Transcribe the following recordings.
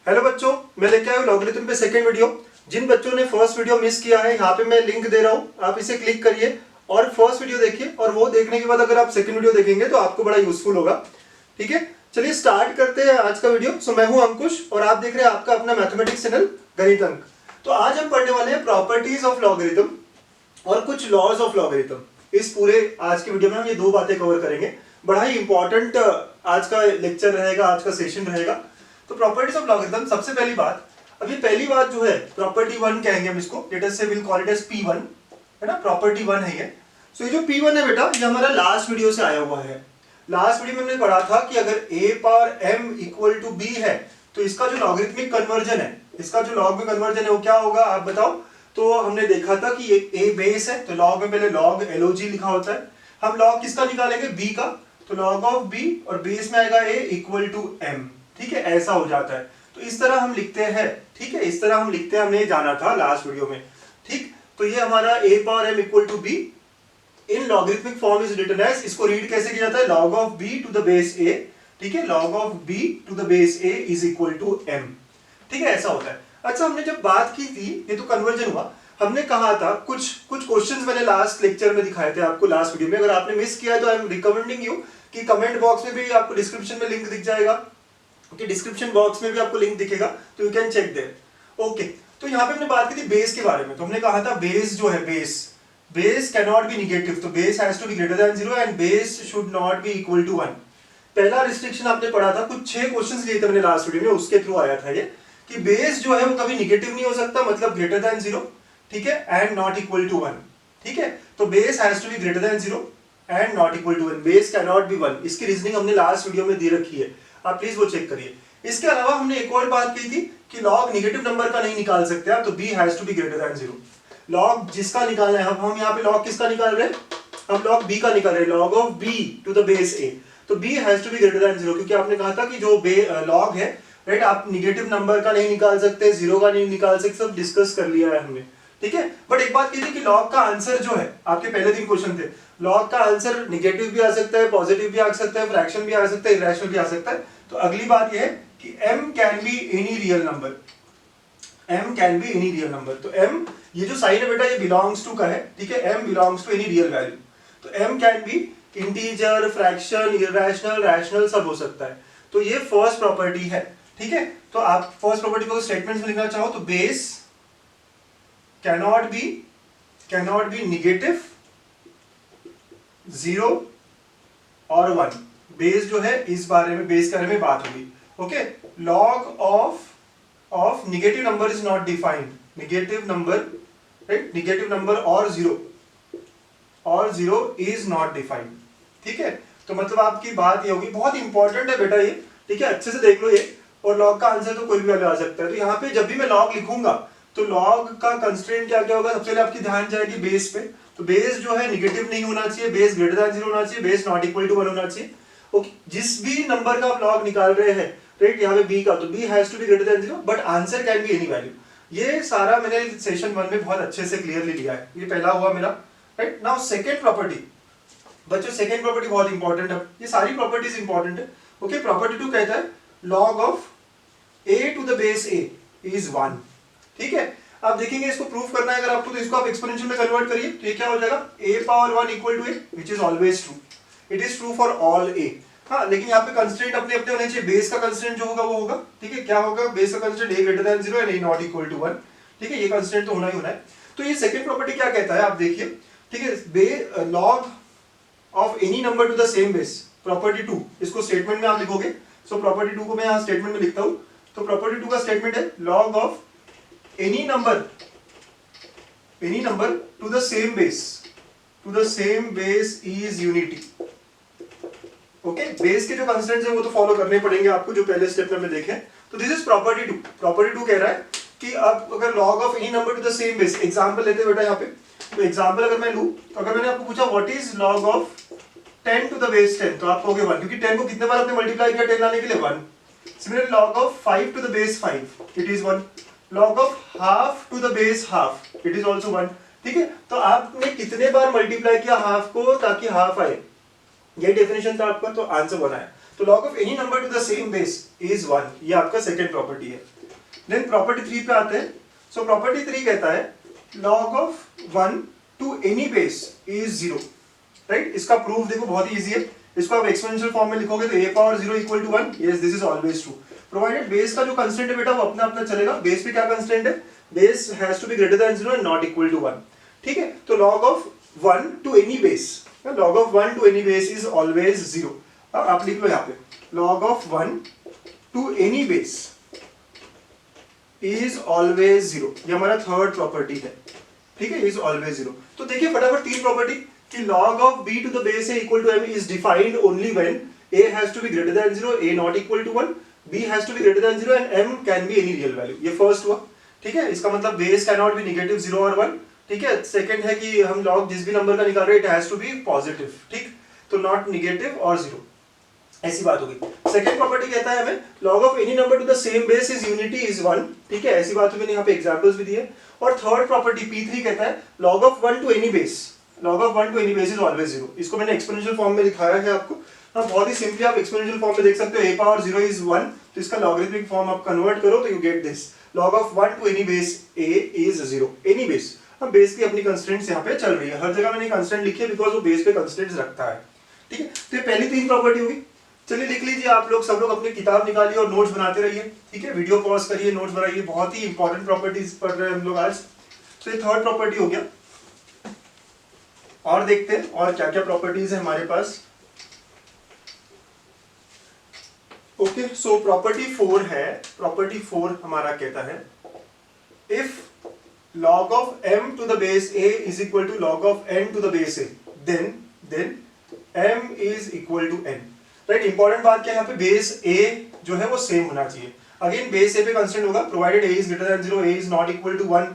Hello बच्चों, मैं लेके आया हूँ लॉगरिथम पे सेकंड वीडियो। जिन बच्चों ने फर्स्ट वीडियो मिस किया है, यहाँ पे मैं लिंक दे रहा हूँ, आप इसे क्लिक करिए और फर्स्ट वीडियो देखिए। और वो देखने के बाद अगर आप सेकंड वीडियो देखेंगे तो आपको बड़ा यूजफुल होगा। ठीक है, चलिए स्टार्ट करते हैं आज का वीडियो। सो मैं हूँ अंकुश और आप देख रहे हैं आपका अपना मैथमेटिक्स चैनल गणित अंक। तो आज हम पढ़ने वाले हैं प्रॉपर्टीज ऑफ लॉगरिथम और कुछ लॉज ऑफ लॉगरिथम। इस पूरे आज के वीडियो में हम ये दो बातें कवर करेंगे। बड़ा ही इंपॉर्टेंट आज का लेक्चर रहेगा, आज का सेशन रहेगा। तो प्रॉपर्टीज ऑफ लॉगरिथम, सबसे पहली बात, अभी पहली बात जो है प्रॉपर्टी 1 कहेंगे हम इसको, लेट अस से will call it as P1, है ना, प्रॉपर्टी 1 है ये। सो ये जो P1 है बेटा, ये हमारा लास्ट वीडियो से आया हुआ है। लास्ट वीडियो में हमने पढ़ा था कि अगर a power m equal to b है तो इसका जो लॉगरिथमिक कन्वर्जन है, इसका जो लॉग में कन्वर्जन है वो क्या होगा, आप बताओ। तो हमने देखा था कि ये a बेस है, तो लॉग में पहले लॉग log लिखा होता है। हम लॉग किसका निकालेंगे, b का, तो लॉग ऑफ b और बेस में आएगा a इक्वल टू m। ठीक है, ऐसा हो जाता है। तो इस तरह हम लिखते हैं, ठीक है, इस तरह हम लिखते हैं, हमने जाना था लास्ट वीडियो में। ठीक, तो ये हमारा a power m equal to b in logarithmic form is written as, इसको रीड कैसे किया जाता है, log of b to the base a। ठीक है, log of b to the base a is equal to m। ठीक है, ऐसा होता है। अच्छा, हमने जब बात की थी, ये तो कन्वर्जन हुआ, हमने कहा था कुछ क्वेश्चंस मैंने लास्ट लेक्चर में दिखाए थे आपको लास्ट वीडियो में। अगर आपने मिस किया है तो आई एम रिकमेंडिंग यू कि कमेंट बॉक्स में भी आपको डिस्क्रिप्शन में लिंक दिख जाएगा, कि डिस्क्रिप्शन बॉक्स में भी आपको लिंक दिखेगा, तो you can check there. Okay, तो यहाँ पे हमने बात की थी बेस के बारे में। तो हमने कहा था बेस जो है, base can not be negative, तो base has to be greater than 0 and base should not be equal to 1। पहला रिस्ट्रिक्शन आपने पढ़ा था, कुछ 6 क्वेश्चंस लिए थे मैंने लास्ट वीडियो में, उसके थ्रू आया था ये, कि बेस जो है वो कभी निगेटिव नहीं हो सकता, मतलब ग्रेटर देन 0, ठीक है, एंड नॉट इक्वल टू 1। ठीक है, तो base has to be greater than 0 and not equal to 1, base can not be 1। इसकी रीजनिंग हमने लास्ट वीडियो में दी रखी है, आप प्लीज वो चेक करिए। इसके अलावा हमने एक और बात की थी कि लॉग नेगेटिव नंबर का नहीं निकाल सकते आप, तो b has to be greater than 0। Log जिसका निकालना है, हम यहाँ पे लॉग किसका निकाल रहे हैं, हम लॉग b का निकाल रहे हैं, log of b to the base a। तो b has to be greater than 0, क्योंकि आपने कहा था कि जो लॉग है, राइट, आप निगेटिव नंबर का नहीं निकाल सकते, 0 का नहीं निकाल सकते, सब डिस्कस कर लिया है हमने। ठीक है, बट एक बात की थी कि लॉग का आंसर जो है, आपके पहले 3 क्वेश्चन थे, लॉग का आंसर निगेटिव भी आ सकता है, पॉजिटिव भी आ सकता है, फ्रैक्शन भी आ सकता है, इरेशनल भी आ सकता है। तो अगली बात यह है कि m can be any real number, m can be any real number. तो m, ये जो साइन है बेटा, ये बिलोंग्स टू का है, ठीक है, m belongs to any real value. तो m can be integer, fraction, irrational, rational, सब हो सकता है। तो ये फर्स्ट प्रॉपर्टी है। ठीक है, तो आप फर्स्ट प्रॉपर्टी को स्टेटमेंट में लिखना चाहो तो बेस कैनॉट बी निगेटिव, 0 और 1। बेस जो है, इस बारे में, बेस के बारे में बात होगी। Okay, log of negative number is not defined, negative number, right, negative number और 0 इज नॉट डिफाइंड। ठीक है, तो मतलब आपकी बात ये होगी, बहुत इंपॉर्टेंट है बेटा ये, ठीक है, अच्छे से देख लो ये। और लॉग का आंसर तो कोई भी वैल्यू आ सकता है। तो यहाँ पे जब भी मैं लॉग लिखूंगा तो लॉग का कंस्ट्रेंट क्या क्या होगा, सबसे पहले आपकी ध्यान जाएगी बेस पे। तो बेस जो है निगेटिव नहीं होना चाहिए, बेस ग्रेटर देन 0 होना चाहिए, बेस नॉट इक्वल टू 1 होना चाहिए। ओके, जिस भी नंबर का आप लॉग निकाल रहे हैं, राइट, यहाँ पे b का, तो b has to be greater than 0, but answer can be any value. ये सारा मैंने सेशन 1 में बहुत अच्छे से क्लियरली लिया है। ये पहला हुआ मेरा, राइट। नाउ सेकंड प्रॉपर्टी, बच्चों सेकंड प्रॉपर्टी बहुत इंपॉर्टेंट है, ये सारी प्रॉपर्टीज इंपॉर्टेंट है। ओके, प्रॉपर्टी 2 कहता है log of a to the base a is 1। ठीक है, आप देखेंगे इसको प्रूव करना है अगर आपको, तो इसको आप एक्सपोनेंशियल में कन्वर्ट करिए, तो ये क्या हो जाएगा, a power 1 equal to a, which is always true, it is true for all a। हाँ, लेकिन यहाँ पे कंस्ट्रेंट अपने अपने होने चाहिए, बेस का कंस्ट्रेंट जो होगा वो होगा, ठीक है, क्या होगा, बेस का constraint a greater than 0 and a not equal to 1। ठीक है, ये कंस्ट्रेंट तो होना ही होना है। तो ये सेकंड प्रॉपर्टी क्या कहता है, आप देखिए, ठीक है, log of any number to the same base, property 2, इसको स्टेटमेंट में आप लिखोगे। सो प्रॉपर्टी 2 को मैं यहाँ स्टेटमेंट में लिखता हूँ। तो प्रॉपर्टी 2 का स्टेटमेंट है log of any number to the same base is unity. Okay, base के जो कंस्ट्रेंट्स है वो तो फॉलो करने पड़ेंगे आपको, जो पहले स्टेप में हमने देखे। तो दिस इज प्रॉपर्टी 2। प्रॉपर्टी 2 कह रहा है कि अब अगर log of any number to the same base, example लेते हैं बेटा यहाँ पे। तो एग्जांपल अगर मैं लूं, तो अगर मैंने आपको पूछा what is log of 10 to the base 10, तो आप कहोगे 1, क्योंकि 10 को कितने बार आपने मल्टीप्लाई किया 10 लाने के लिए, 1। Similarly, log of 5 to the base 5, it is 1. Log of half to the base half, it is also 1. ठीक है, तो आपने कितने बार मल्टीप्लाई किया हाफ को ताकि हाफ आए, ये डेफिनेशन था आपका, तो आंसर 1 आया। तो log of any number to the same base is 1, ये आपका सेकेंड प्रॉपर्टी है। देन प्रॉपर्टी 3 पे आते हैं। सो प्रॉपर्टी 3 कहता है log of 1 to any base is 0, right. इसका प्रूफ देखो बहुत ही इजी है। इसको आप एक्सपोनेंशियल फॉर्म में लिखोगे तो a power 0 equal to 1, yes this is always true, provided base का जो कंस्टेंट है बेटा वो अपना अपना चलेगा। बेस पे क्या कंस्टेंट है, base has to be greater than 0 and not equal to 1, ठीक है। तो log of 1 to any base, log of 1 to any base is always 0। अब आप लिख लो यहाँ पे log of 1 to any base is always 0, ये हमारा थर्ड प्रॉपर्टी है, ठीक है, is always 0। तो देखिए फटाफट तीन प्रॉपर्टी कि log of b to the base a equal to m is defined only when a has to be greater than 0, a not equal to 1, b has to be greater than 0 and m can be any real value, ये first हुआ, ठीक है। इसका मतलब base can not B negative 0 और 1, ठीक है। Second है कि हम log जिस भी नंबर का निकाल रहे हैं it has to be positive, ठीक, तो नॉट नेगेटिव और 0, ऐसी बात होगी। सेकंड प्रॉपर्टी कहता है हमें log of any number to the same base is unity is 1, ठीक है, ऐसी बात मैंने यहाँ पे एग्जांपल्स भी दिए। और थर्ड प्रॉपर्टी P3 कहता है log of 1 to any base, log of 1 to any base is always 0। इसको मैंने एक्सपोनेंशियल फॉर्म में दिखाया है आपको। हाँ, बहुत ही सिंपली आप एक्सपोनेंशियल फॉर्म में देख सकते हो a पावर 0 is 1, तो इसका लॉगरिथमिक फॉर्म आप कन्वर्ट करो तो you get this log of 1 to any base a is 0, any base। हम बेस की अपनी कंस्ट्रेंट्स यहाँ पे चल रही है, हर जगह मैंने कंस्ट्रेंट लिखी है बिकॉज वो बेस पे कंस्ट्रेंट्स रखता है, ठीक है। तो ये पहली तीन प्रॉपर्टी होगी। चलिए लिख लीजिए आप लोग, सब लोग अपनी किताब निकालिए और नोट्स बनाते रहिए, ठीक है। वीडियो पॉज करिए, नोट्स बनाइए, बहुत ही इंपॉर्टेंट प्रॉपर्टीज पढ़ रहे हैं हम लोग आज। तो ये थर्ड प्रॉपर्टी हो गया। और देखते हैं और क्या क्या प्रॉपर्टीज है हमारे पास। ओके, सो प्रॉपर्टी 4 है। प्रॉपर्टी 4 हमारा कहता है if log of m to the base a is equal to log of n to the base a, then m is equal to n, right. Important बात क्या है यहाँ पे, बेस a जो है वो सेम होना चाहिए। अगेन बेस a पे कांस्टेंट होगा provided a is greater than 0, a is not equal to 1,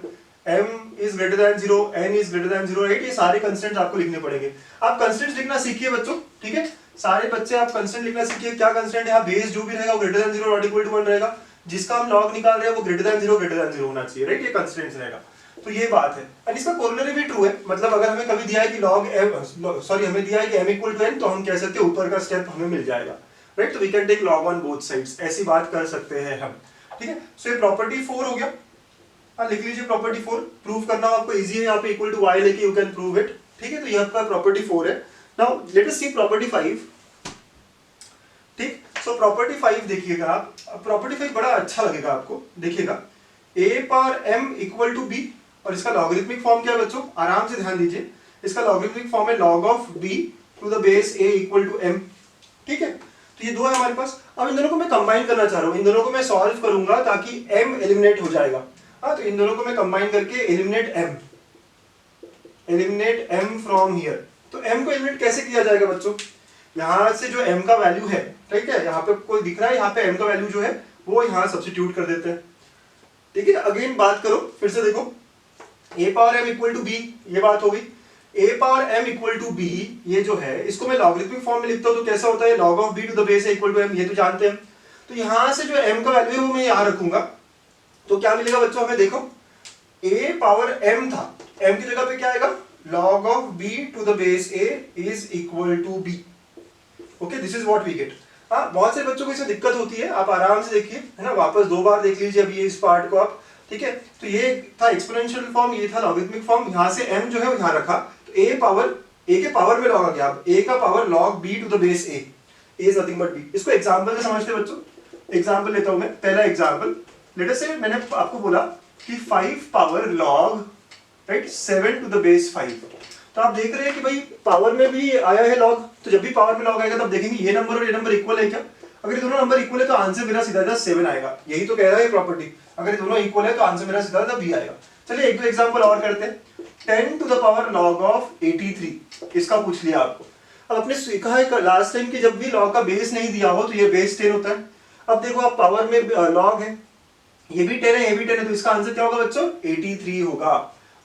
m is greater than 0, n is greater than 0, right. ये सारे कंस्टेंट्स आपको लिखने पड़ेंगे। आप कंस्टेंट्स लिखना सीखिए बच्चों, ठीक है, सारे बच्चे आप कंस्टेंट लिखना सीखिए। क्या कंस्टेंट है यहाँ, बेस जो भी रहेगा वो greater than 0 not equal to 1 रहेगा, जिसका हम लॉग निकाल रहे हैं वो ग्रेटर देन 0 होना चाहिए, राइट। ये कंस्टेंट्स रहेगा। तो ये बात है। और इसका कोरोलरी भी ट्रू है, मतलब अगर हमें कभी दिया है कि log m, सॉरी हमें दिया है कि m इक्वल टू n, तो हम कह सकते हैं ऊपर का स्टेप हमें मिल जाएगा, राइट। तो we can take log on both sides, ऐसी बात कर सकते हैं हम, ठीक है। सो ये प्रॉपर्टी 4 हो गया। हाँ, लिख लीजिए प्रॉपर्टी 4। प्रूव करना आपको इजी है, यहाँ पे इक्वल टू y लेके यू कैन प्रूव इट, ठीक है। तो ये आपका प्रॉपर्टी 4 है। नाउ लेट अस सी प्रॉपर्टी 5, ठीक। सो प्रॉपर्टी 5 देखिएगा आप, प्रॉपर्टी 5 बड़ा अच्छा लगेगा आपको, देखिएगा a power m equal to b, और इसका लॉगरिथमिक फॉर्म क्या है बच्चों, आराम से ध्यान दीजिए। इसका लॉगरिथमिक फॉर्म है log of b to the base a equal to m, ठीक है। तो ये दो है हमारे पास। अब इन दोनों को मैं कंबाइन करना चाह रहा हूँ, इन दोनों को मैं सॉल्व करूंगा ताकि m एलिमिनेट हो जाएगा। हाँ, तो इन दोनों को मैं कंबाइन करके एलिमिनेट m फ्रॉम हियर। तो m को एलिमिनेट कैसे किया जाएगा बच्चों, यहाँ से जो m का वैल्यू है, ठीक है, यहाँ पे कोई दिख रहा है, यहाँ पे m का वैल्यू जो है वो यहाँ सब्स्टिट्यूट कर देते हैं, ठीक है। अगेन बात करो, फिर से देखो, a power m equal to b, ये बात हो गई। a power m equal to b, ये जो है इसको मैं लॉगरिथमिक फॉर्म में लिखता हूँ तो कैसा होता है, log of b to the base a equal to m, ये तो जानते हैं। तो यहाँ से जो m का वैल्यू है वो मैं यहाँ रखूंगा, तो क्या मिलेगा बच्चों हमें, देखो a पावर m था, m की जगह पे क्या आएगा, log of b to the base a is equal to b। Okay, this is what we get. हाँ, बहुत से बच्चों को इसमें दिक्कत होती है, आप आराम से देखिए, है ना, वापस 2 बार देख लीजिए अभी इस पार्ट को आप, ठीक है। तो ये था एक्सपोनेंशियल फॉर्म, ये था लॉगरिथमिक फॉर्म, यहाँ से m जो है वो यहाँ रखा, तो a के पावर में लॉग आ गया, a का power log b to the base a is nothing but b। इसको एग्जांपल से समझते हैं बच्चों। एग्जांपल लेता हूं मैं, पहला एग्जांपल लेट अस से, मैंने आपको बोला कि 5 power log, right, 7 to the base 5। तो आप देख रहे हैं कि भाई पावर में भी आया है log, तो जब भी पावर में log आएगा तब देखेंगे ये नंबर और ये नंबर इक्वल है क्या। अगर ये दोनों नंबर इक्वल है तो आंसर मेरा सीधा 7 आएगा, यही तो कह रहा है प्रॉपर्टी। अगर ये दोनों इक्वल है तो आंसर मेरा सीधा b आएगा। चलिए एक दो एग्जांपल और करते हैं। 10 to the power log of 83, इसका पूछ लिया आपको। अब आपने सीखा है लास्ट टाइम कि जब भी log का बेस नहीं दिया हो तो ये बेस 10 होता है। अब देखो आप पावर में log है, ये भी 10 है, ये भी 10 है, तो इसका आंसर क्या होगा बच्चों, 83 होगा।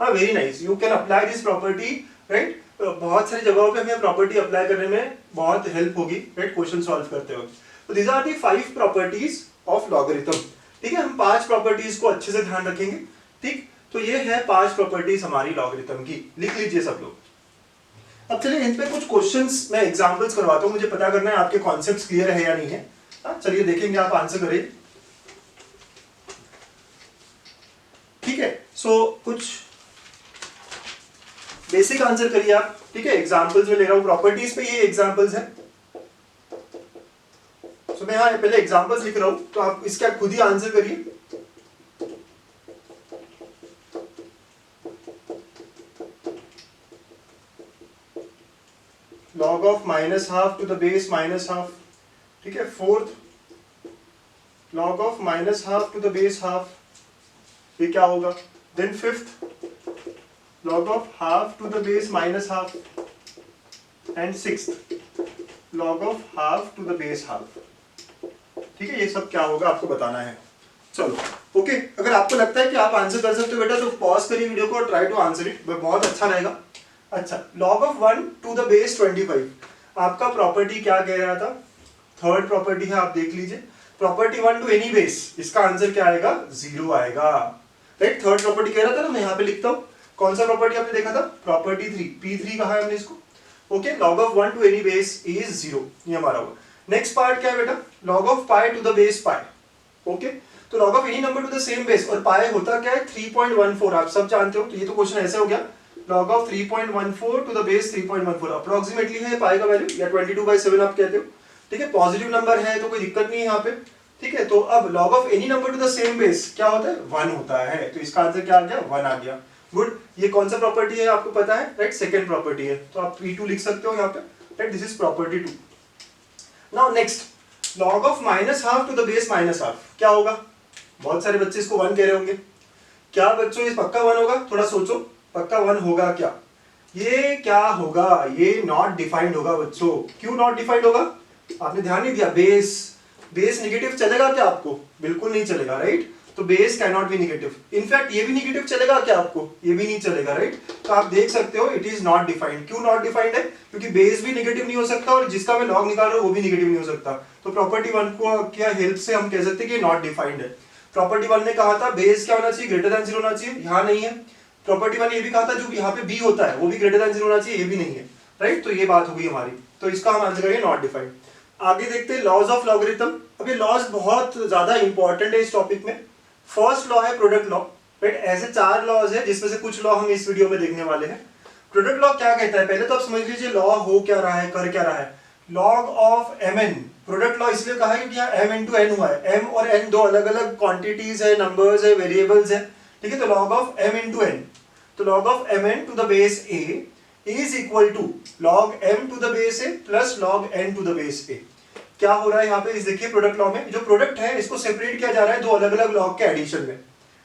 हाँ, very nice, you can apply this property, right. बहुत सारी जगहों पे हमें प्रॉपर्टी अप्लाई करने में बहुत हेल्प होगी, राइट, क्वेश्चन सॉल्व करते वक्त। तो these are the 5 properties of logarithm, ठीक है। हम 5 प्रॉपर्टीज को अच्छे से ध्यान रखेंगे, ठीक। तो ये है 5 प्रॉपर्टीज हमारी लॉगरिथम की, लिख लीजिए सब लोग। अब चलिए इन पे कुछ क्वेश्चंस मैं एग्जांपल्स करवाता हूँ, मुझे पता करना है आपके कॉन्सेप्ट्स क्लियर है या नहीं है। चलिए देखेंगे, आप आंसर करिए। ठीक है, सो कुछ बेसिक आंसर करिए आप। ठीक है, एग्जांपल्स में ले रहा हूँ, प्रॉपर्टीज पे ये एग्जांपल्स है। तो मैं यहाँ पहले एग्जांपल्स लिख रहा हूँ, तो आप इसका खुद ही आंसर करिए। log of minus half to the base minus half, ठीक है। Fourth, log of minus half to the base half, ये क्या होगा। Then fifth, log of half to the base minus half, and sixth, log of half to the base half। ठीक है, ये सब क्या होगा आपको बताना है। चलो ओके, अगर आपको लगता है कि आप आंसर कर सकते हो बेटा, तो पॉज करिए वीडियो को और ट्राई टू आंसर इट, बहुत अच्छा रहेगा। अच्छा, log of 1 to the base 25, आपका प्रॉपर्टी क्या कह रहा था, थर्ड प्रॉपर्टी है, आप देख लीजिए। प्रॉपर्टी 1 टू एनी बेस, इसका आंसर क्या आएगा, 0 आएगा, राइट। थर्ड प्रॉपर्टी कह रहा था ना, मैं यहाँ पे लिखता हूँ। कौन सा प्रॉपर्टी आपने देखा था, प्रॉपर्टी 3, P3 कहा है हमने इसको। Okay, log of 1 to any base is 0, ये हमारा होगा। नेक्स्ट पार्ट क्या है बेटा, log of pi to the base pi। Okay, तो log of any number to the same base, और pi होता क्या है, 3.14, आप सब जानते हो। तो ये तो क्वेश्चन ऐसे हो गया, log of 3.14 to the base 3.14, approximately है पाई का वैल्यू, या 22/7 आप कहते हो। ठीक है, पॉजिटिव नंबर है तो कोई दिक्कत नहीं है यहाँ पे। ठीक है, तो अब log of any number to the same base क्या होता है, 1 होता है। तो इसका आंसर क्या आ गया, 1 आ गया। गुड, ये कौन सा प्रॉपर्टी है आपको पता है, राइट, सेकंड प्रॉपर्टी है। तो आप P2 लिख सकते हो यहाँ पे, right, this is property 2। Now next, log of minus half to the base minus half क्या होगा। बहुत सारे बच्चे इसको 1 कह रहे होंगे। क्या बच्चों, ये पक्का 1 होगा, थोड़ा सोचो, पक्का 1 होगा क्या। ये क्या होगा, ये नॉट डिफाइंड होगा बच्चों। क्यों नॉट डिफाइंड होगा, आपने ध्यान नहीं दिया। बेस नेगेटिव चलेगा क्या आपको, बिल्कुल नहीं चलेगा, राइट। तो base can not B negative. In fact ये भी नेगेटिव चलेगा क्या आपको, ये भी नहीं चलेगा, राइट। तो आप देख सकते हो इट इज नॉट डिफाइंड। क्यों नॉट डिफाइंड है, क्योंकि बेस भी नेगेटिव नहीं हो सकता और जिसका मैं लॉग निकाल रहा हूं वो भी नेगेटिव नहीं हो सकता। तो प्रॉपर्टी 1 को क्या हेल्प से हम कह सकते हैं कि नॉट डिफाइंड है। प्रॉपर्टी 1 ने कहा था बेस क्या होना चाहिए, ग्रेटर देन 0 होना चाहिए, यहाँ नहीं है। प्रॉपर्टी 1 ये भी कहा था जो यहाँ पे बी होता है वो भी ग्रेटर देन 0 होना चाहिए, ये भी नहीं है, राइट। तो ये बात होगी हमारी, तो इसका हम आंसर करेंगे नॉट डिफाइंड। आगे देखते हैं लॉज ऑफ लॉगरिथम। अब ये लॉज बहुत ज्यादा इंपॉर्टेंट है इस टॉपिक में। फर्स्ट लॉ है प्रोडक्ट लॉ, राइट। ऐसे 4 लॉज है जिसमें से कुछ लॉ हम इस वीडियो में देखने वाले हैं। प्रोडक्ट लॉ क्या कहता है, पहले तो आप समझ लीजिए लॉ हो क्या रहा है, कर क्या रहा है। Log of mn, product law इसलिए कहा है क्योंकि यहाँ m into n हुआ है। m और n दो अलग अलग क्वांटिटीज है, नंबर्स है, वेरिएबल्स है, ठीक है। तो log of m into n, तो log of mn to the base a is equal to log m to the base a plus log n to the base a। क्या हो रहा है यहाँ पे, इस देखिए प्रोडक्ट लॉ में जो प्रोडक्ट है इसको सेपरेट किया जा रहा है दो अलग अलग लॉग के एडिशन में।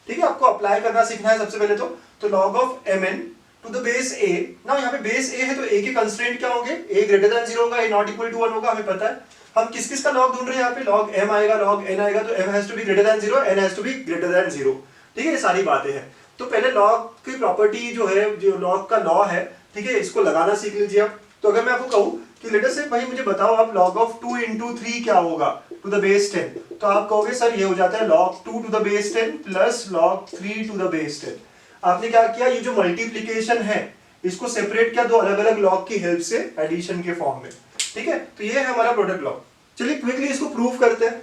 ठीक है, आपको अप्लाई करना सीखना है सबसे पहले तो log of mn to the base a, ना यहाँ पे बेस a है तो a के कंस्ट्रेंट क्या होंगे, a ग्रेटर देन 0 होगा, a नॉट इक्वल टू 1 होगा, हमें पता है। हम किस किस का लॉग ढूंढ रहे हैं यहाँ पे, log m आएगा, log n आएगा, तो m has to be greater than 0, n has to be greater than 0। ठीक है, ये सारी बातें हैं। तो पहले लॉग की प्रॉपर्टी जो है, जो लॉग का लॉ है, ठीक है, इसको लगाना सीख लीजिए आप। तो अगर मैं आपको कहूं कि लेट अस से भाई मुझे बताओ आप log of 2 into 3 क्या होगा टू द बेस 10, तो आप कहोगे सर ये हो जाता है log 2 to the base 10 plus log 3 to the base 10। आपने क्या किया, ये जो मल्टीप्लीकेशन है इसको सेपरेट किया दो अलग अलग लॉग की हेल्प से एडिशन के फॉर्म में। ठीक है, तो ये है हमारा प्रोडक्ट लॉ। चलिए क्विकली इसको प्रूव करते हैं।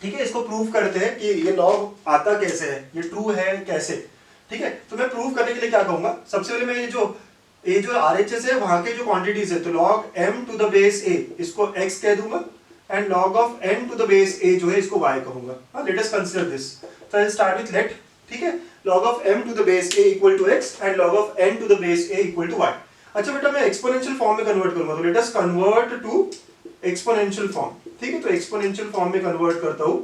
ठीक है, इसको प्रूव करते हैं कि ये लॉग आता कैसे है, ये ट्रू है कैसे। ठीक है, तो मैं प्रूव करने के लिए क्या कहूंगा, सबसे पहले मैं ये जो RHS है वहां के जो क्वांटिटीज है, तो log m to the base a इसको x कह दूंगा and log of n to the base a जो है इसको y कहूंगा। लेट अस कंसीडर दिस, तो आई स्टार्ट विद लेट। ठीक है, log of m to the base a equal to x and log of n to the base a equal to y। अच्छा बेटा मैं एक्सपोनेंशियल फॉर्म में convert करूंगा, तो let us convert to exponential form. ठीक है, तो एक्सपोनेंशियल फॉर्म में कन्वर्ट करता हूं।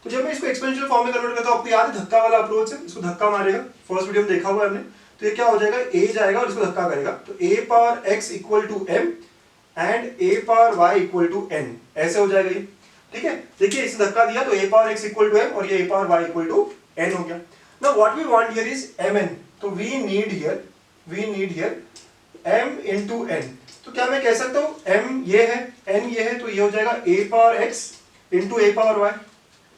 तो जब मैं इसको एक्सपोनेंशियल फॉर्म में कन्वर्ट करता हूं, आपको याद है धक्का वाला अप्रोच है, इसको धक्का मारेगा, फर्स्ट वीडियो में देखा हुआ है हमने। तो ये क्या हो जाएगा, a जाएगा और इसको धक्का करेगा, तो a power x equal to m and a power y equal to n, ऐसे हो जाएगा ये। ठीक है, देखिए इसे धक्का दिया तो a power x equal to m और ये a power y equal to n हो गया। Now what we want here is mn, तो we need here m into n। तो क्या मैं कह सकता हूँ m ये है, n ये है, तो ये हो जाएगा a power x into a power y।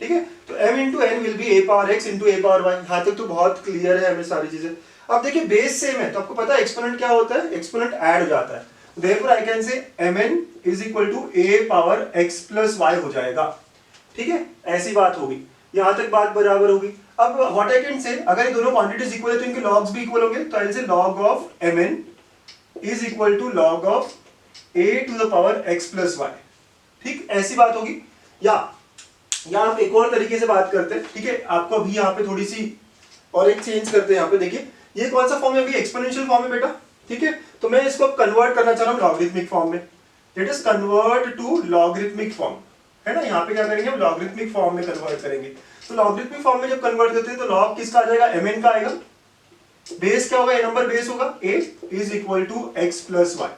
ठीक है, तो m into n will be a power x into a power y। यहाँ तक तो बहुत क्लियर है हमें सारी चीजें। अब देखिए बेस सेम है तो आपको पता है एक्सपोनेंट क्या होता है, एक्सपोनेंट ऐड हो जाता है। Therefore I can say mn is equal to a power x plus y हो जाएगा। ठीक है, ऐसी बात होगी, यहां तक बात बराबर होगी। अब व्हाट आई कैन से, अगर ये दोनों क्वांटिटीज इक्वल है तो इनके लॉग्स भी इक्वल होंगे, तो I say log of mn is equal to log of a to the power x plus y। ठीक, ऐसी बात होगी। या आप एक और तरीके से बात करते हैं। ठीक है, आपको अभी यहाँ पे थोड़ी सी और एक चेंज करते हैं। यहाँ पे देखिए ये कौन सा फॉर्म है, अभी एक्सपोनेंशियल फॉर्म है बेटा। ठीक है, तो मैं इसको कन्वर्ट करना चाह रहा हूँ लॉगरिथमिक फॉर्म में। Let us convert to logarithmic form, है ना। यहाँ पे क्या करेंगे हम, लॉगरिथमिक फॉर्म में कन्वर्ट करेंगे। तो लॉगरिथमिक फॉर्म में जब कन्वर्ट करते हैं तो लॉग किसका आ जाएगा, mn का आएगा। बेस क्या होगा, a नंबर बेस होगा, a is equal to x plus y।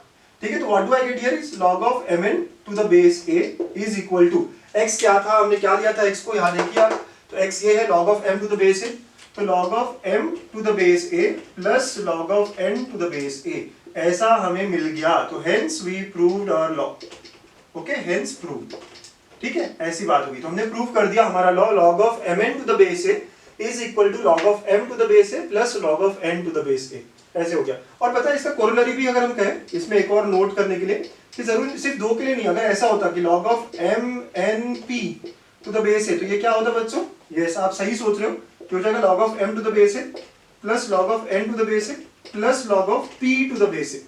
ठीक है, तो what do I get here is log of mn to the base a is equal to x क्या था, हमने क्या लिया था x को, यहाँ देखिए आप, तो x ये है log of m to the base a, तो log of m to the base a plus log of n to the base a, ऐसा हमें मिल गया। तो hence we proved our law. Okay, hence proved. ठीक है, ऐसी बात होगी। तो हमने प्रूव कर दिया हमारा law, log of mn to the base a is equal to log of m to the base a plus log of n to the base a, ऐसे हो गया। और पता है इसका कोरोलरी भी अगर हम कहें, इसमें एक और नोट करने के लिए कि जरूर सिर्फ दो के लिए नहीं, अगर ऐसा होता कि log of mnp to the base a, तो ये क्या होता बच्चों, ये आप सही सोच रहे हो, क्या हो जाएगा log of m to the base a plus log of n to the base a plus log of p to the base a।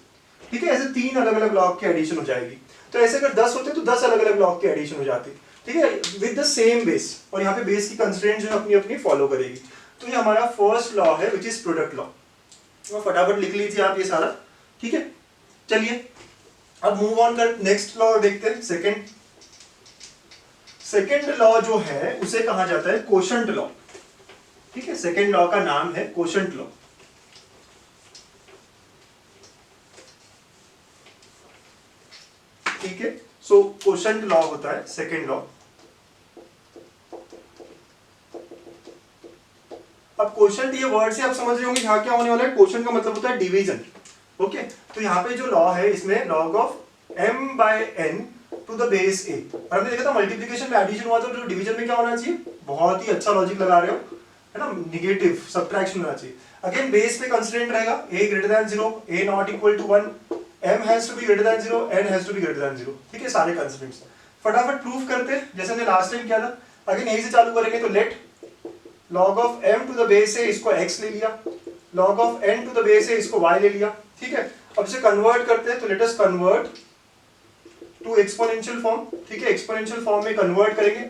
ठीक है, ऐसे तीन अलग अलग log की एडिशन हो जाएगी। तो ऐसे अगर 10 होते तो 10 अलग अलग log की एडिशन हो जाती। ठीक है, विद द सेम बेस, और यहाँ पे बेस की कंस्ट्रेंट जो है अपनी अपनी फॉलो करेगी। तो ये हमारा फर्स्ट लॉ है विच इज प्रोडक्ट लॉ। तो फटाफट लिख लीजिए आप ये सारा। ठीक है, चलिए अब मूव ऑन कर नेक्स्ट लॉ देखते हैं। सेकेंड लॉ जो है उसे कहा जाता है कोशंट लॉ। ठीक है, सेकेंड लॉ का नाम है कोशंट लॉ। ठीक है, सो कोशंट लॉ होता है सेकेंड लॉ। अब कोशंट ये वर्ड से आप समझ रहे होंगे यहाँ क्या होने वाला है। कोशंट का मतलब होता है डिवीजन। ओके, तो यहाँ पे जो लॉ है इसमें log of m by n to the base a, और हमने देखा था मल्टीप्लिकेशन में एडिशन हुआ था, तो डिवीजन में क्या होना चाहिए, बहुत ही अच्छा लॉजिक लगा रहे हो, है ना, निगेटिव सब्ट्रैक्शन होना चाहिए। अगेन बेस पे कंस्ट्रेंट रहेगा a greater than 0, a not equal to 1, m has to be greater than 0, n has to be greater than 0। ठीक है, सारे कंस्ट्रेंट्स फटाफट प्रूफ करते हैं जैसे हमने लास्ट टाइम किया था। अगेन यहीं से चालू करेंगे, तो let log of m to the base a, इसको x ले लिया, log of n to the base a, इसको y ले लिया। ठीक है, अब इसे कन्वर्ट करते हैं, तो let us convert to exponential form. ठीक है, एक्सपोनेंशियल फॉर्म में कन्वर्ट करेंगे।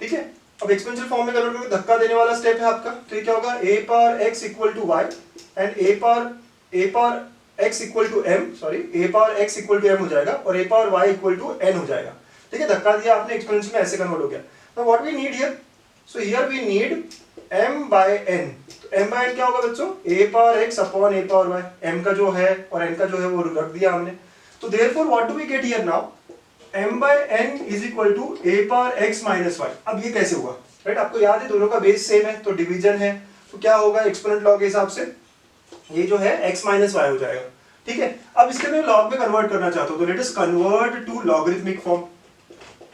ठीक है, अब एक्सपोनेंशियल फॉर्म में कन्वर्ट करके धक्का देने वाला स्टेप है आपका। तो ये क्या होगा, a power x equal to y and a power x equal to m, sorry a power x equal to m हो जाएगा, और a power y equal to n हो जाएगा। ठीक है, धक्का दिया आपने, एक्सपोनेंशियल में ऐसे कन्वर्ट हो गया। Now what we need here, so here we need m by n। तो m बाय n क्या होगा बच्चों, a power x upon a power y, m का जो है और n का जो है वो रख दिया हमने। तो therefore what do we get here now, m by n is equal to a power x minus y। अब ये कैसे हुआ, राइट, आपको याद है दोनों का बेस सेम है तो डिवीजन है, तो क्या होगा एक्सपोनेंट लॉ के हिसाब से ये जो है x माइनस y हो जाएगा। ठीक है, अब इसके मैं लॉग में कन्वर्ट करना चाहता हूँ, तो let us convert to logarithmic form.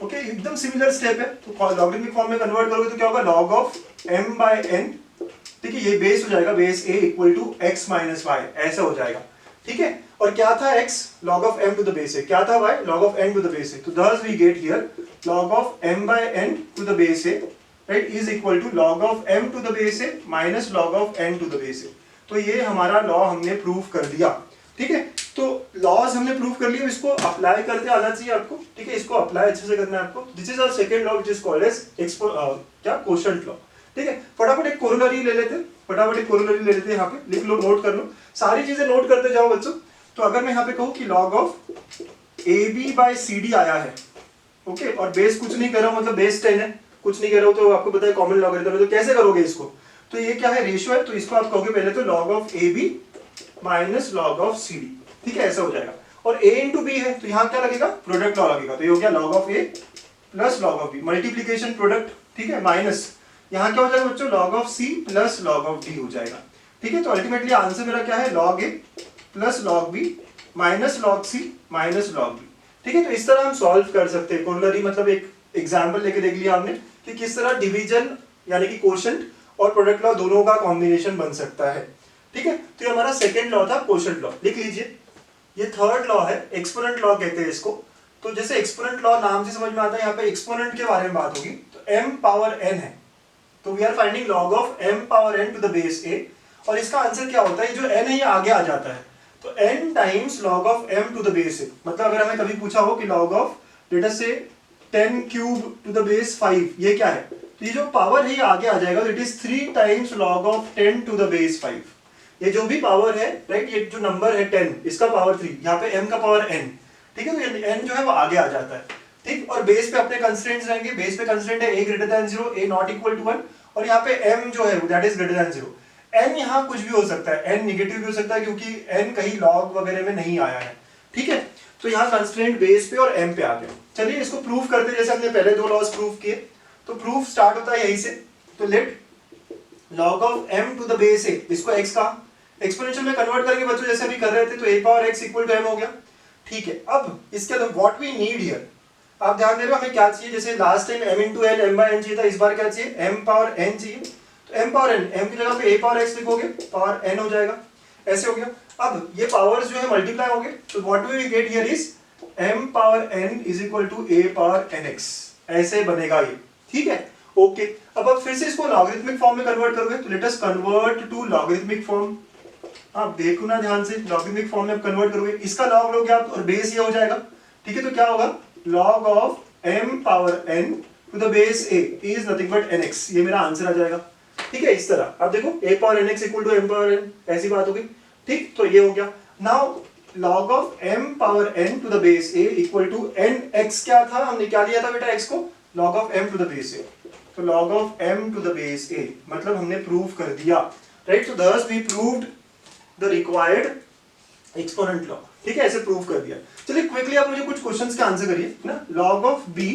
Okay, एकदम सिमिलर स्टेप है। तो लॉगरिथमिक फॉर्म में कन्वर्ट करोगे तो क्या होगा, log of m by n। ठीक है, ये बेस हो जाएगा, base a equal to x minus y, ऐसा हो जाएगा। ठीक है, और क्या था x, log of m to the base a, क्या था y, log of n to the base a। तो thus we get here log of m by n to the base a, right, is equal to log of m to the base a minus log of n to the base a। तो ये हमारा law हमने proof कर दिया। ठीक है, तो laws हमने प्रूफ कर लिया, इसको अप्लाई करते आना चाहिए आपको। ठीक है, इसको अप्लाई अच्छे से करना है आपको। This is our second law which is called as क्या, कोशंट लॉ। ठीक है, फटाफट एक कोरोलरी ले लेते हैं, फटाफट एक कोरोलरी ले लेते हैं। यहाँ पे लिख लो, नोट कर लो, सारी चीजें नोट करते जाओ बच्चों। तो अगर मैं यहाँ पे कहूँ कि log of AB by CD आया है, ओके, और बेस कुछ नहीं कर रहा हूँ, मतलब बेस 10 है, कुछ नहीं कर रहा हूँ, तो आपको पता है कॉमन लॉगरिथम है, तो कैसे करोगे इसको, तो ये क्या है, रेशियो है, तो इसको आप कहोगे पहले तो log of AB minus log of CD। ठीक है, ऐसा हो जाएगा। और a इंटू बी है, तो यहाँ क्या लगेगा, प्रोडक्ट लॉ लगेगा, तो ये हो गया log of a plus log of b, multiplication product. ठीक है, माइनस यहाँ क्या हो जाएगा बच्चों, log of c plus log of d हो जाएगा। ठीक है, तो अल्टीमेटली आंसर मेरा क्या है, log a plus log b minus log c minus log b। ठीक है, तो इस तरह हम सॉल्व कर सकते हैं कोरोलरी, मतलब एक एग्जाम्पल लेके देख लिया हमने कि किस तरह डिवीजन यानी कि कोशंट और प्रोडक्ट लॉ दोनों का कॉम्बिनेशन बन सकता है। ठीक है, तो ये हमारा सेकंड लॉ था, कोशंट लॉ। लिख लीजिए, ये थर्ड लॉ है, एक्सपोनेंट लॉ कहते हैं इसको। तो जैसे एक्सपोनेंट लॉ नाम से समझ में आता है, यहाँ पे एक्सपोनेंट के बारे में बात होगी। तो m पावर n है, तो we are finding log of m power n to the base a, और इसका आंसर क्या होता है, जो n है ये आगे आ जाता है, तो n times log of m to the base a। मतलब अगर हमें कभी पूछा हो कि log ऑफ लेट अस से 10 क्यूब टू द बेस 5, ये क्या है, तो ये जो पावर है ये आगे आ जाएगा, तो it is 3 times log of 10 to the base 5। ये जो भी पावर है, राइट, ये जो नंबर है 10, इसका पावर 3, यहाँ पे m का पावर n, ठीक है, तो n जो है वो आगे आ जाता है, ठीक। और बेस पे अपने कंस्ट्रेंट्स रहेंगे, बेस पे कंस्ट्रेंट है a greater than 0, a not equal to 1, और यहाँ पे m जो है that is greater than 0। n यहाँ कुछ भी हो सकता है, n नेगेटिव भी हो सकता है क्योंकि n कहीं log वगैरह में नहीं आया है, ठीक है। तो यहाँ कंस्ट्रेंट बेस पे और m पे आ गया। चलिए इसको प्रूव करते हैं, जैसे हमने पहले दो लॉज प्रूव किए। तो प्रूफ स्टार्ट होता है यहीं से। तो let log of m to the base a, इसको x का एक्सपोनेंशियल में कन्वर्ट करेंगे बच्चों, जैसे अभी कर रहे थे, तो a power x equal to m हो गया, ठीक है। अब इसके अंदर व्हाट वी नीड हियर, आप ध्यान दे रहे हो, हमें क्या चाहिए, जैसे last time m into n m by n चाहिए था, इस बार क्या चाहिए, m पावर n चाहिए। तो m पावर n, m की जगह पे a पावर x लिखोगे, पावर n हो जाएगा, ऐसे हो गया। अब ये पावर्स जो है मल्टीप्लाई हो गए, तो what we get here is m power n is equal to a power nx, ऐसे बनेगा ये, ठीक है, ओके। अब आप फिर से इसको लॉगरिथमिक फॉर्म में कन्वर्ट करोगे, तो let us convert to logarithmic form. आप देखो ना ध्यान से, लॉगरिथमिक फॉर्म में आप कन्वर्ट करोगे, इसका लॉग लोगे आप और बेस ये हो जाएगा, ठीक है। तो क्या होगा, log of m power n to the base a is nothing but nx, ये मेरा आंसर आ जाएगा, ठीक है। इस तरह आप देखो a power nx equal to m power n, ऐसी बात हो गई, ठीक। तो ये हो गया। Now log of m power n to the base a equal to nx, क्या था, हमने क्या लिया था बेटा x को, log of m to the base a। तो log of m to the base a मतलब हमने प्रूव कर दिया, right. So thus we proved the required exponent law, ठीक है, ऐसे प्रूव कर दिया। चलिए क्विकली आप मुझे कुछ क्वेश्चंस के आंसर करिए ना। log of b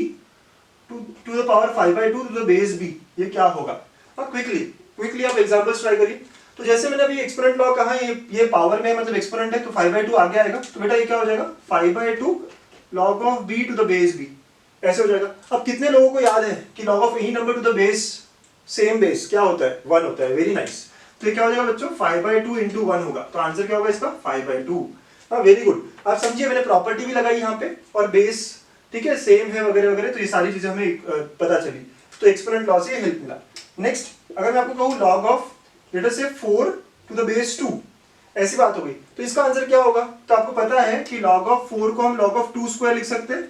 to the power 5/2 to the base b, ये क्या होगा, क्विकली आप एग्जांपल्स ट्राई करिए। तो जैसे मैंने अभी एक्सपोनेंट लॉ कहा, ये पावर में मतलब एक्सपोनेंट है, तो 5/2 आगे आएगा, तो बेटा ये क्या हो जाएगा, 5/2 log of b to the base b, ऐसे हो जाएगा। अब कितने लोगों को याद है कि log of any number to the base, same base क्या होता है, 1 होता है, वेरी नाइस। तो ये क्या हो जाएगा बच्चों, 5/2 इंटू 1 होगा, तो आंसर क्या होगा इसका, 5/2। हाँ वेरी गुड, आप समझिए, मैंने प्रॉपर्टी भी लगाई यहाँ पे, और बेस, ठीक है, सेम है वगैरह वगैरह, तो ये सारी चीजें हमें पता चली, तो एक्सपोनेंट लॉ से हेल्प मिला। नेक्स्ट अगर मैं आपको कहूँ log ऑफ लेट अस से 4 टू द बेस 2, ऐसी बात हो गई, तो इसका आंसर क्या होगा। तो आपको पता है कि log ऑफ 4 को हम log ऑफ 2 स्क्वायर लिख सकते हैं,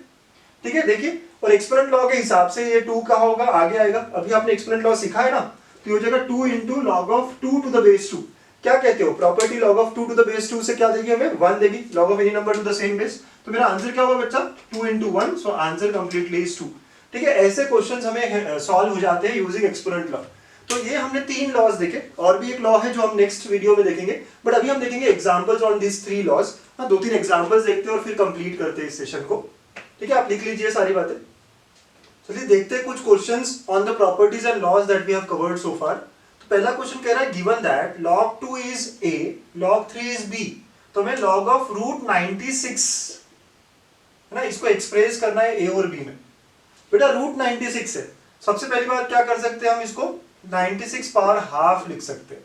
ठीक है, देखिए। और एक्सपोनेंट लॉ के हिसाब से ये 2 का होगा, आगे आएगा, अभी आपने एक्सपोनेंट लॉ सीखा है ना, तो ये हो जाएगा 2 into log of 2 to the base 2। क्या कहते हो, property log of 2 to the base 2 से क्या देगी हमें, 1 देगी, log of any number to the same base. तो मेरा आंसर क्या होगा बच्चा, 2 इंटू 1, सो आंसर कंप्लीटली इज 2, ठीक है। ऐसे क्वेश्चंस हमें सॉल्व हो जाते हैं यूजिंग एक्सपोनेंट लॉ। तो ये हमने 3 लॉज देखे, और भी एक लॉ है जो हम नेक्स्ट वीडियो में देखेंगे, बट अभी हम देखेंगे एग्जांपल्स ऑन दिस 3 लॉज। हाँ 2-3 एग्जांपल्स देखते हैं और फिर कंप्लीट करते हैं इस सेशन को, ठीक है। आप लिख लीजिए सारी बातें। चलिए देखते हैं कुछ questions on the properties and laws that we have covered so far. तो पहला क्वेश्चन कह रहा है given that log 2 is a, log 3 is b, तो हमें log ऑफ रूट 96 है ना, इसको एक्सप्रेस करना है a और b में। बेटा रूट 96 है, सबसे पहली बात क्या कर सकते हैं, हम इसको 96 पावर हाफ लिख सकते हैं,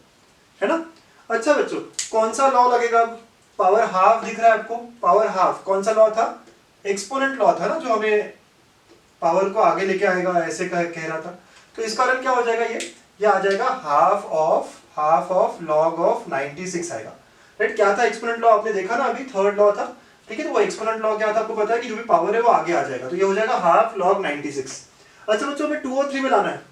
है ना। अच्छा बच्चों, कौन सा लॉ लगेगा अब, पावर हाफ दिख रहा है आपको, पावर हाफ कौन सा लॉ था, एक्सपोनेंट लॉ था ना, जो हमें पावर को आगे लेके आएगा, ऐसे कह रहा था। तो इस कारण क्या हो जाएगा, ये आ जाएगा हाफ ऑफ log ऑफ 96 आएगा, राइट। क्या था एक्सपोनेंट लॉ, आपने देखा ना अभी, थर्ड लॉ था, ठीक है। तो वो एक्सपोनेंट लॉ क्या था, आपको पता है कि जो भी पावर है वो आगे आ जाएगा, तो ये हो जाएगा हाफ log 96। अच्छा बच्चों, हमें 2 और 3 में लाना है,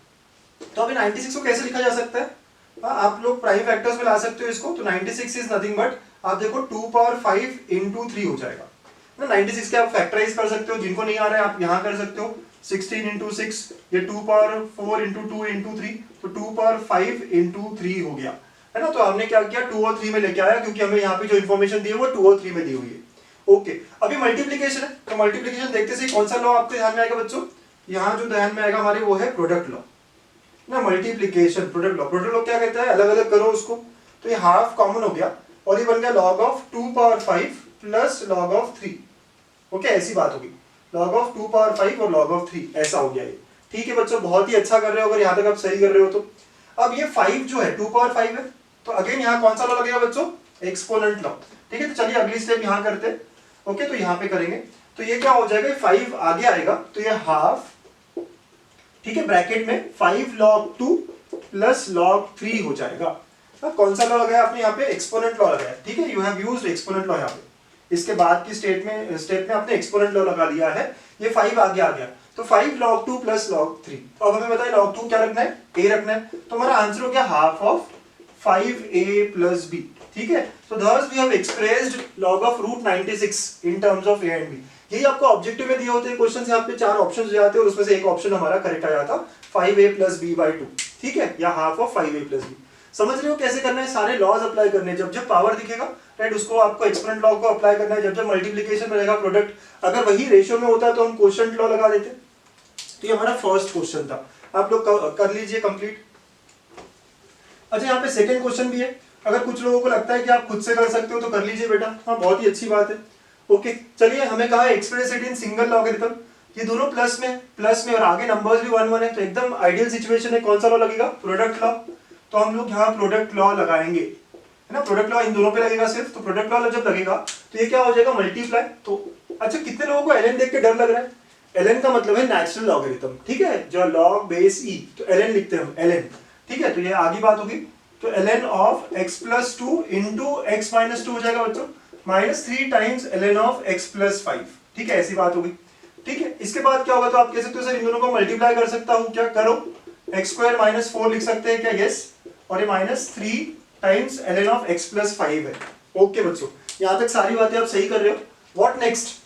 तो अभी 96 को कैसे लिखा जा सकता है, आप लोग प्राइम फैक्टर्स में ला सकते हो इसको। तो 96 इज नथिंग बट, आप देखो 2 पावर 5 इंटू 3 हो जाएगा ना। 96 के आप फैक्टराइज कर सकते हो, जिनको नहीं आ रहा है आप यहाँ कर सकते हो, 16 इंटू 6, ये 2 पावर 4 इंटू 2 इंटू 3, तो 2 पावर 5 इंटू 3 हो गया, है ना। तो हमने क्या किया, 2 और 3 में लेके आया, क्योंकि हमें यहाँ पे जो इन्फॉर्मेशन दी है वो 2 और 3 में दी हुई है, ओके। अभी मल्टीप्लीकेशन है, तो मल्टीप्लीकेशन देखते से कौन सा लॉ आपके ध्यान में आएगा बच्चों, यहाँ जो ध्यान में आएगा हमारे वो है प्रोडक्ट लॉ ना, मल्टीप्लीकेशन प्रोडक्ट लॉ क्या कहता है, अलग अलग करो उसको। तो ये हाफ कॉमन हो गया, और ये बन गया log of 2 power 5 plus log of 3, okay, ऐसी बात होगी, log ऑफ 2 पावर 5 और log ऑफ 3, ऐसा हो गया ये, ठीक है बच्चों। बहुत ही अच्छा कर रहे हो, अगर यहाँ तक आप सही कर रहे हो तो। अब ये 5 जो है 2 पावर 5 है, तो अगेन यहाँ कौन सा लॉ लगेगा बच्चों, एक्सपोनेंट लॉ। ठीक है, तो चलिए अगली स्टेप यहाँ करते हैं। ओके, तो यहाँ पे करेंगे तो ये क्या हो जाएगा, 5 आगे आएगा तो ये हाफ, ठीक है, ब्रैकेट में 5 log 2 प्लस log 3 हो जाएगा। कौन सा लॉ लगाया आपने यहाँ पे, एक्सपोनेंट लॉ लगाया। ठीक है, you have used exponent law यहाँ पे। इसके बाद की स्टेप में आपने एक्सपोनेंट लॉ लगा दिया है, ये 5 आगे आ गया तो 5 log 2 प्लस log 3। तो अब हमें बताइए log 2 क्या रखना है, a रखना है, तो हमारा आंसर हो गया half of 5a plus b। ठीक है, so thus we have expressed log of root 96 in terms of a and b। यही आपको ऑब्जेक्टिव में दिए होते हैं क्वेश्चन, यहाँ पे 4 ऑप्शंस हो जाते हैं और उसमें से एक ऑप्शन हमारा करेक्ट आ जाता 5a प्लस b बाई 2। ठीक है, या half of 5a plus b। समझ रहे हो कैसे करना है, सारे लॉज अप्लाई करने हैं। जब जब पावर दिखेगा राइट, उसको आपको एक्सपोनेंट लॉ को अप्लाई करना है। जब जब मल्टीप्लिकेशन में रहेगा प्रोडक्ट, अगर वही रेशियो में होता तो हम कोशेंट लॉ लगा देते। तो ये हमारा फर्स्ट क्वेश्चन था, आप लोग कर लीजिए कंप्लीट। अच्छा, यहाँ पे सेकंड क्वेश्चन भी है, अगर कुछ लोगों को लगता है कि आप खुद से कर सकते हो तो कर लीजिए बेटा, हाँ बहुत ही अच्छी बात है। ओके, चलिए हमें कहा express it in single logarithm, ये दोनों प्लस में और आगे नंबर्स भी 1 1 है, तो एकदम आइडियल सिचुएशन है। कौन सा लॉ लगेगा, प्रोडक्ट लॉ। तो हम लोग यहाँ प्रोडक्ट लॉ लगाएंगे, है ना, प्रोडक्ट लॉ इन दोनों पे लगेगा सिर्फ। तो प्रोडक्ट लॉ जब लगेगा तो ये क्या हो जाएगा, मल्टीप्लाई। तो अच्छा, कितने लोगों को ln देख के डर लग रहा है, ln का मतलब है नेचुरल लॉगरिथम। ठीक है, जो log बेस e, तो ln लिखते हैं हम, ln। ठीक है, तो ये आगे बात होगी, तो ln of x plus 2 into x minus 2 हो जाएगा बच्चों, minus 3 times ln of x plus 5। ठीक है, ऐसी बात होगी। ठीक है, इसके बाद क्या होगा, तो आप कह सकते हो सर इन दोनों को मल्टीप्लाई कर सकता हूं क्या, करो, x स्क्वायर माइनस 4 लिख सकते हैं क्या, यस, और ये minus 3 times ln of x plus 5 है। ओके बच्चों, यहां तक सारी बातें आप सही कर रहे हो। व्हाट नेक्स्ट,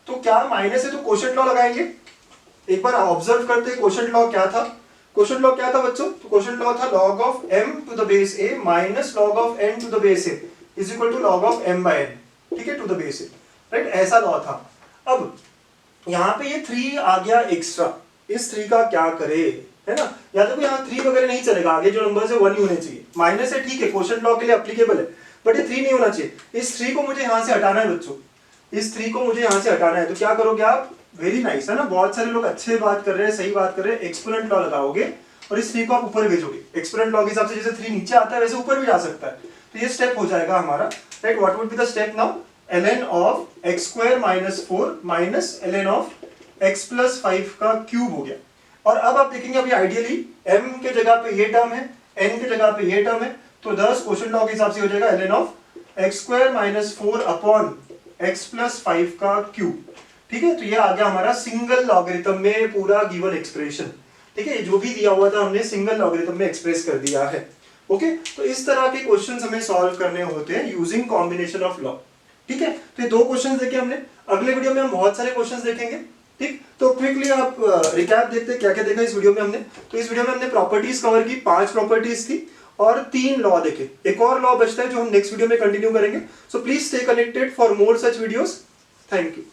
तो क्या माइनस है तो कोशेंट लॉ लगाएंगे। एक बार ऑब्जर्व करते हैं कोशेंट लॉ क्या था। कोशेंट लॉ क्या था बच्चों, तो कोशेंट लॉ था log of m to the base a minus log of n to the base a is equal to log of m by n। ठीक है, to the base a, right, ऐसा law था। अब यहाँ पे ये 3 आ गया एक्स्ट्रा, इस 3 का क्या करे, है ना, या तो यहाँ 3 वगैरह नहीं चलेगा, आगे जो नंबर है 1 ही होने चाहिए। माइनस है ठीक है, कोशेंट लॉ के लिए एप्लीकेबल है, बट ये 3 नहीं होना चाहिए। इस 3 को मुझे यहाँ से हटाना है बच्चों, इस 3 को मुझे यहाँ से हटाना है। तो क्या करोगे आप, वेरी नाइस, है ना, बहुत सारे लोग अच्छे बात कर रहे हैं, सही बात कर रहे हैं। एक्सपोनेंट लॉ लगाओगे और इस 3 को आप ऊपर भेजोगे। एक्सपोनेंट लॉ के हिसाब से जैसे 3 नीचे आता है वैसे ऊपर भी जा सकता है। तो ये स्टेप हो जाएगा हमारा, right. What would be the step now, ln of x square minus 4 minus ln of x plus 5 का क्यूब हो गया। और अब आप देखेंगे अभी आइडियली m के जगह पे ये टर्म है, n के जगह पे ये टर्म है, तो 10 क्वोशंट लॉ के हिसाब से हो जाएगा ln of x square minus 4 upon x plus 5 का क्यूब। ठीक है, तो ये आ गया हमारा सिंगल लॉगरिथम में पूरा गिवन एक्सप्रेशन। ठीक है, जो भी दिया हुआ था हमने सिंगल लॉगरिथम में एक्सप्रेस कर दिया है। ओके, तो इस तरह के क्वेश्चंस हमें सॉल्व करने होते हैं यूजिंग कॉम्बिनेशन ऑफ लॉ। ठीक है, तो ये 2 क्वेश्चंस देखे हमने, अगले वीडियो में हम बहुत सारे क्वेश्चंस देखेंगे। ठीक, तो क्विकली आप रिकैप देखते हैं क्या क्या देखा इस वीडियो में हमने। तो इस वीडियो में हमने प्रॉपर्टीज कवर की, 5 प्रॉपर्टीज थी और 3 लॉ देखे। एक और लॉ बचता है जो हम नेक्स्ट वीडियो में कंटिन्यू करेंगे। So please stay connected for more such videos. Thank you.